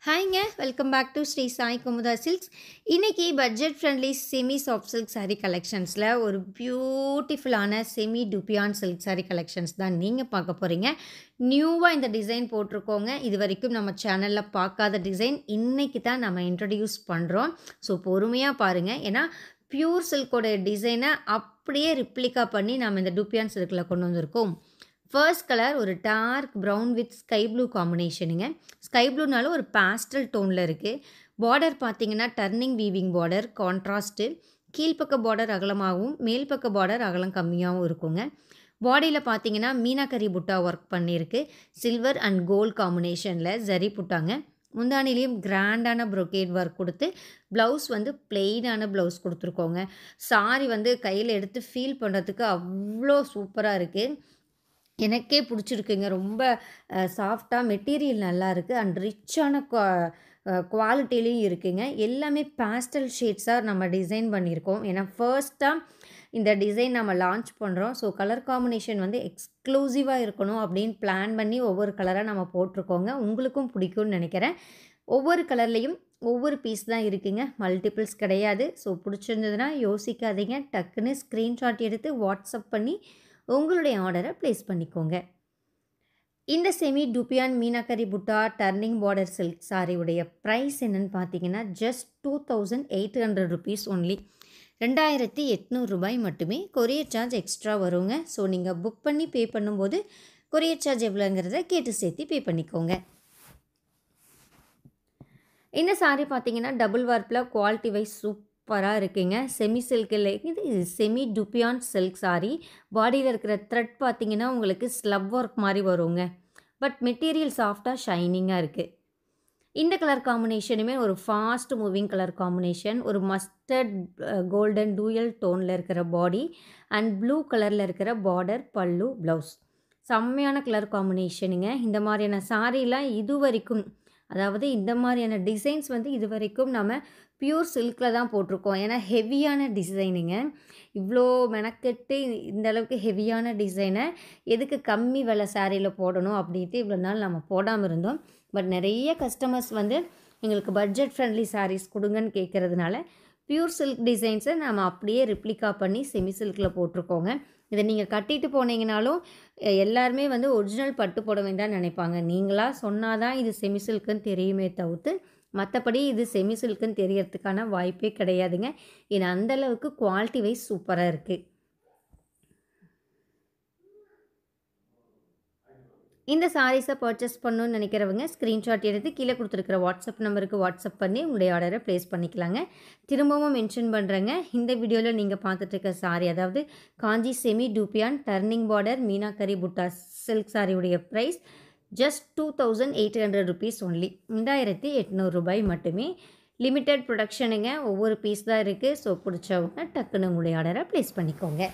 ஹாய்ங்க welcome back to Sri Sai Kumudha silks. இன்றைக்கி budget friendly semi soft silk sari கலெக்ஷன்ஸில் ஒரு பியூட்டிஃபுல்லான semi dupion silk sari collections தான் நீங்கள் பார்க்க போகிறீங்க. நியூவாக இந்த டிசைன் போட்டிருக்கோங்க. இது வரைக்கும் நம்ம சேனலில் பார்க்காத டிசைன் இன்றைக்கி தான் நம்ம இன்ட்ரடியூஸ் பண்ணுறோம். ஸோ பொறுமையாக பாருங்கள். ஏன்னா பியூர் சில்கோட டிசைனை அப்படியே ரிப்ளிகா பண்ணி நம்ம இந்த டுபியான் சில்கில் கொண்டு வந்திருக்கோம். ஃபர்ஸ்ட் கலர் ஒரு dark brown with sky blue காம்பினேஷனுங்க. ஸ்கை ப்ளூனாலும் ஒரு பேஸ்டல் டோனில் இருக்குது. பார்டர் பார்த்தீங்கன்னா டர்னிங் வீவிங் பார்டர், கான்ட்ராஸ்ட்டு. கீழ்ப்பக்க பார்டர் அகலமாகவும் மேல் பக்க பார்டர் அகலம் கம்மியாகவும் இருக்குங்க. பாடியில் பார்த்தீங்கன்னா மீனாக்கரி புட்டா ஒர்க் பண்ணியிருக்கு. சில்வர் அண்ட் கோல்ட் காம்பினேஷனில் ஜரி புட்டாங்க. முந்தானிலையும் கிராண்டான ப்ரொக்கேட் ஒர்க் கொடுத்து ப்ளவுஸ் பிளெயினான ப்ளவுஸ் கொடுத்துருக்கோங்க. சாரி கையில் எடுத்து ஃபீல் பண்ணுறதுக்கு அவ்வளோ சூப்பராக இருக்குது. எனக்கே பிடிச்சிருக்குங்க. ரொம்ப சாஃப்டாக மெட்டீரியல் நல்லா இருக்குது அண்ட் ரிச்சான குவாலிட்டிலையும் இருக்குங்க. எல்லாமே பேஸ்டல் ஷேட்ஸாக நம்ம டிசைன் பண்ணியிருக்கோம். ஏன்னா ஃபர்ஸ்ட்டாக இந்த டிசைன் நம்ம லான்ச் பண்ணுறோம். ஸோ கலர் காம்பினேஷன் எக்ஸ்க்ளூசிவாக இருக்கணும் அப்படின்னு பிளான் பண்ணி ஒவ்வொரு கலராக நம்ம போட்டிருக்கோங்க. உங்களுக்கும் பிடிக்கும்னு நினைக்கிறேன். ஒவ்வொரு கலர்லேயும் ஒவ்வொரு பீஸ் தான் இருக்குங்க, மல்டிபிள்ஸ் கிடையாது. ஸோ பிடிச்சிருந்ததுன்னா யோசிக்காதீங்க, டக்குன்னு ஸ்க்ரீன்ஷாட் எடுத்து வாட்ஸ்அப் பண்ணி உங்களுடைய ஆர்டரை ப்ளேஸ் பண்ணிக்கோங்க. இந்த செமி டுபியான் மீனாக்கரி புட்டா டர்னிங் பார்டர் சில்க் சாரியுடைய ப்ரைஸ் என்னென்னு பார்த்தீங்கன்னா ஜஸ்ட் 2800 ருபீஸ் ஒன்லி. 2800 ரூபாய் மட்டுமே. கொரியர் சார்ஜ் எக்ஸ்ட்ரா வருங்க. ஸோ நீங்கள் புக் பண்ணி பே பண்ணும்போது கொரியர் சார்ஜ் எவ்வளோங்கிறத கேட்டு சேர்த்து பே பண்ணிக்கோங்க. இந்த சாரி பார்த்தீங்கன்னா டபுள் வார்ப்பில் குவாலிட்டி வைஸ் சூப்பராக இருக்குங்க. செமி சில்கில் இது செமி டுபியான் சில்க் சாரி. பாடியில் இருக்கிற த்ரெட் பார்த்தீங்கன்னா உங்களுக்கு ஸ்லப் ஒர்க் மாதிரி வருங்க. பட் மெட்டீரியல் சாஃப்டாக ஷைனிங்காக இருக்குது. இந்த கலர் காம்பினேஷனுமே ஒரு ஃபாஸ்ட் மூவிங் கலர் காம்பினேஷன். ஒரு மஸ்டர்ட் கோல்டன் டூயல் டோனில் இருக்கிற பாடி அண்ட் ப்ளூ கலரில் இருக்கிற பார்டர், பல்லு, ப்ளவுஸ். செம்மையான கலர் காம்பினேஷனுங்க. இந்த மாதிரியான சாரீலாம் இது வரைக்கும், அதாவது இந்த மாதிரியான டிசைன்ஸ் இது வரைக்கும் நம்ம பியூர் சில்கில் தான் போட்டிருக்கோம். ஏன்னா ஹெவியான டிசைனுங்க. இவ்வளோ மெனக்கெட்டு இந்த அளவுக்கு ஹெவியான டிசைனை எதுக்கு கம்மி விலை சாரியில் போடணும் அப்படின்ட்டு இவ்வளோ நாள் நம்ம போடாமல் இருந்தோம். பட் நிறைய கஸ்டமர்ஸ் எங்களுக்கு பட்ஜெட் ஃப்ரெண்ட்லி சாரீஸ் கொடுங்கன்னு கேட்குறதுனால பியூர் சில்க் டிசைன்ஸை நம்ம அப்படியே ரிப்ளிகா பண்ணி செமி சில்கில் போட்டிருக்கோங்க. இதை நீங்கள் கட்டிட்டு போனீங்கனாலும் எல்லாருமே ஒரிஜினல் பட்டு புடவை தான் நினைப்பாங்க. நீங்களாக சொன்னால் தான் இது செமி சில்க்குன்னு தெரியுமே தவிர்த்து மற்றபடி இது செமி சில்க்குன்னு தெரியறதுக்கான வாய்ப்பே கிடையாதுங்க. ஏன்னா அந்தளவுக்கு குவாலிட்டி வைஸ் சூப்பராக இருக்குது. இந்த சாரீஸை பர்ச்சேஸ் பண்ணணுன்னு நினைக்கிறவங்க ஸ்க்ரீன்ஷாட் எடுத்து கீழே கொடுத்துருக்கிற வாட்ஸ்அப் நம்பருக்கு வாட்ஸ்அப் பண்ணி உங்களுடைய ஆர்டரை ப்ளேஸ் பண்ணிக்கலாங்க. திரும்பவும் மென்ஷன் பண்ணுறேங்க, இந்த வீடியோவில் நீங்கள் பார்த்துட்ருக்க சாரீ, அதாவது Kanchi semi dupion turning border meenakari butta silk சாரியுடைய ப்ரைஸ் ஜஸ்ட் 2800 ருபீஸ் ஒன்லி. 2800 ரூபாய் மட்டுமே. லிமிட்டட் ப்ரொடக்ஷனுங்க. ஒவ்வொரு பீஸ் தான் இருக்குது. ஸோ பிடிச்சவங்க டக்குன்னு உங்களுடைய ஆர்டரை ப்ளேஸ் பண்ணிக்கோங்க.